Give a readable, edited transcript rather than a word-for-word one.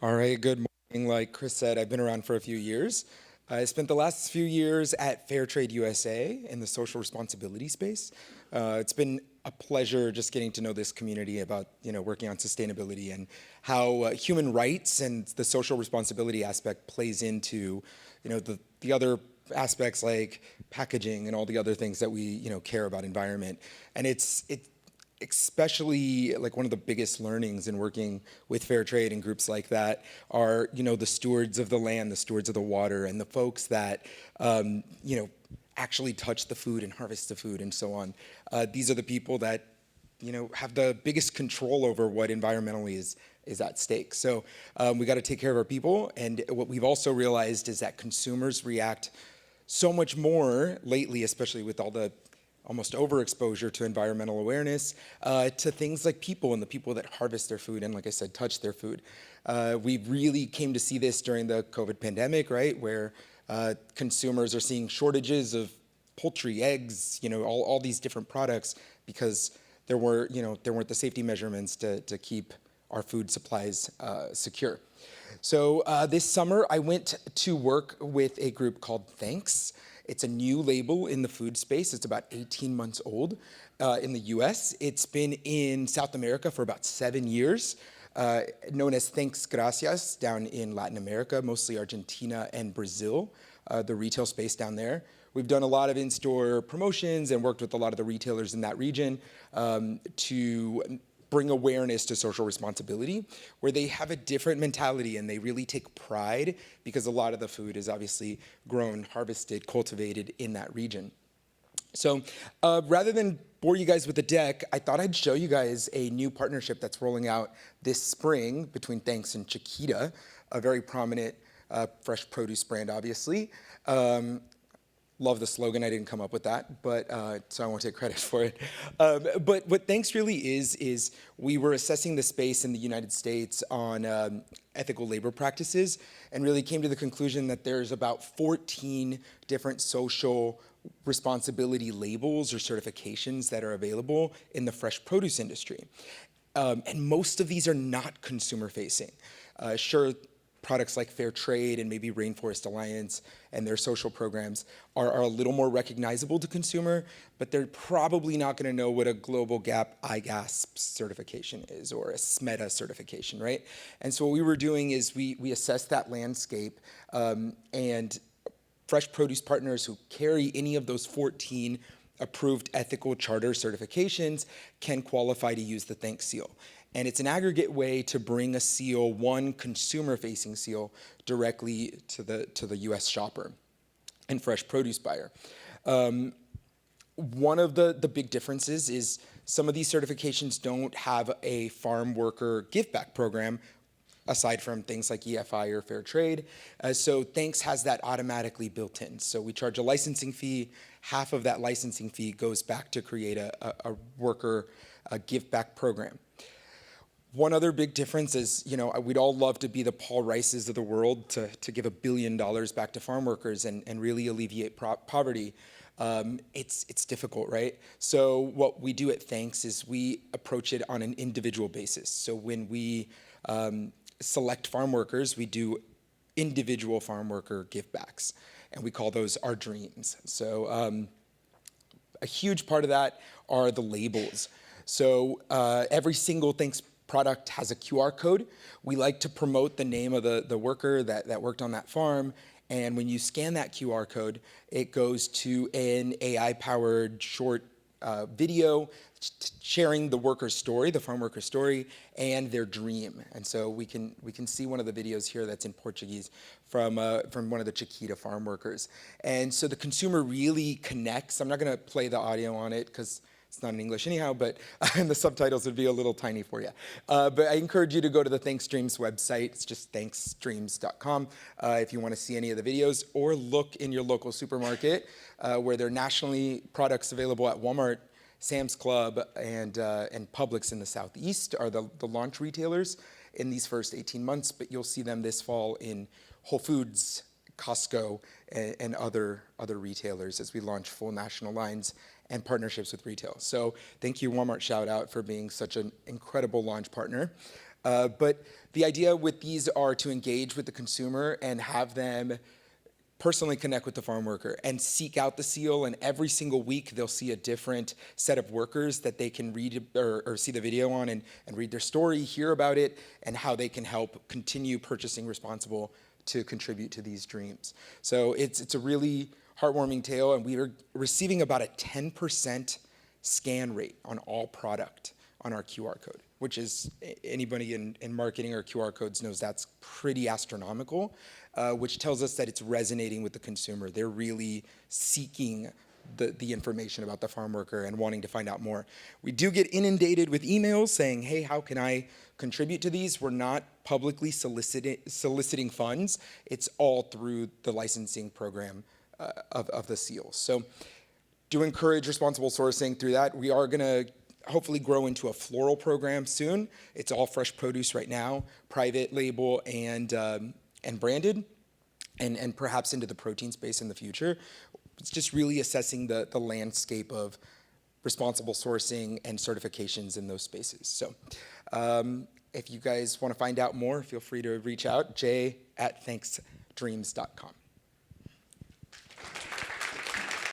All right, good morning. Like Chris said, I've been around for a few years. I spent the last few years at Fair Trade USA in the social responsibility space. It's been a pleasure just getting to know this community about, working on sustainability and how human rights and the social responsibility aspect plays into, the other aspects like packaging and all the other things that we, care about environment. And it's especially like one of the biggest learnings in working with fair trade and groups like that are, the stewards of the land, the stewards of the water, and the folks that, actually touch the food and harvest the food and so on. These are the people that, have the biggest control over what environmentally is at stake. So we got to take care of our people. And what we've also realized is that consumers react so much more lately, especially with all the almost overexposure to environmental awareness, to things like people and the people that harvest their food and, like I said, touch their food. We really came to see this during the COVID pandemic, right, where consumers are seeing shortages of poultry, eggs, all these different products because there weren't the safety measurements to keep our food supplies secure. So this summer, I went to work with a group called Thanks. It's a new label in the food space. It's about 18 months old in the US. It's been in South America for about 7 years, known as Thanks Gracias down in Latin America, mostly Argentina and Brazil, the retail space down there. We've done a lot of in-store promotions and worked with a lot of the retailers in that region to bring awareness to social responsibility, where they have a different mentality and they really take pride because a lot of the food is obviously grown, harvested, cultivated in that region. So rather than bore you guys with the deck, I thought I'd show you guys a new partnership that's rolling out this spring between Thanks and Chiquita, a very prominent fresh produce brand, obviously. Love the slogan. I didn't come up with that, but so I won't take credit for it. But what Thanks really is we were assessing the space in the United States on ethical labor practices and really came to the conclusion that there's about 14 different social responsibility labels or certifications that are available in the fresh produce industry. And most of these are not consumer facing. Sure, products like Fair Trade and maybe Rainforest Alliance and their social programs are a little more recognizable to consumer, but they're probably not going to know what a Global Gap IGASP certification is or a SMETA certification, right? And so what we were doing is we assessed that landscape and fresh produce partners who carry any of those 14 approved ethical charter certifications can qualify to use the Thanks seal. And it's an aggregate way to bring a seal, one consumer-facing seal, directly to the US shopper and fresh produce buyer. One of the big differences is some of these certifications don't have a farm worker give back program aside from things like EFI or Fair Trade. So Thanks has that automatically built in. So we charge a licensing fee. Half of that licensing fee goes back to create a worker give back program. One other big difference is, we'd all love to be the Paul Rices of the world to give $1 billion back to farm workers and really alleviate poverty. It's difficult, right? So what we do at Thanks is we approach it on an individual basis. So when we select farm workers, we do individual farm worker givebacks, and we call those our dreams. So a huge part of that are the labels. So every single Thanks product has a QR code. We like to promote the name of the worker that worked on that farm. And when you scan that QR code, it goes to an AI-powered short video sharing the worker's story, the farm worker's story, and their dream. And so we can see one of the videos here that's in Portuguese from one of the Chiquita farm workers. And so the consumer really connects. I'm not going to play the audio on it because it's not in English anyhow, but and the subtitles would be a little tiny for you. But I encourage you to go to the Thanks Dreams website. It's just thanksdreams.com if you want to see any of the videos, or look in your local supermarket where there are nationally products available at Walmart, Sam's Club, and Publix in the Southeast are the launch retailers in these first 18 months, but you'll see them this fall in Whole Foods, Costco, and other retailers as we launch full national lines and partnerships with retail. So thank you, Walmart, shout out for being such an incredible launch partner. But the idea with these are to engage with the consumer and have them personally connect with the farm worker and seek out the seal, and every single week they'll see a different set of workers that they can read or see the video on and read their story, hear about it, and how they can help continue purchasing responsible to contribute to these dreams. So it's a really heartwarming tale, and we are receiving about a 10% scan rate on all product on our QR code, which is, anybody in marketing or QR codes knows that's pretty astronomical, which tells us that it's resonating with the consumer. They're really seeking the information about the farm worker and wanting to find out more. We do get inundated with emails saying, hey, how can I contribute to these? We're not publicly soliciting funds. It's all through the licensing program of the seals. So do encourage responsible sourcing through that. We are gonna hopefully grow into a floral program soon. It's all fresh produce right now, private label and branded, and perhaps into the protein space in the future. It's just really assessing the landscape of responsible sourcing and certifications in those spaces. So if you guys want to find out more, feel free to reach out, jay@thanksdreams.com.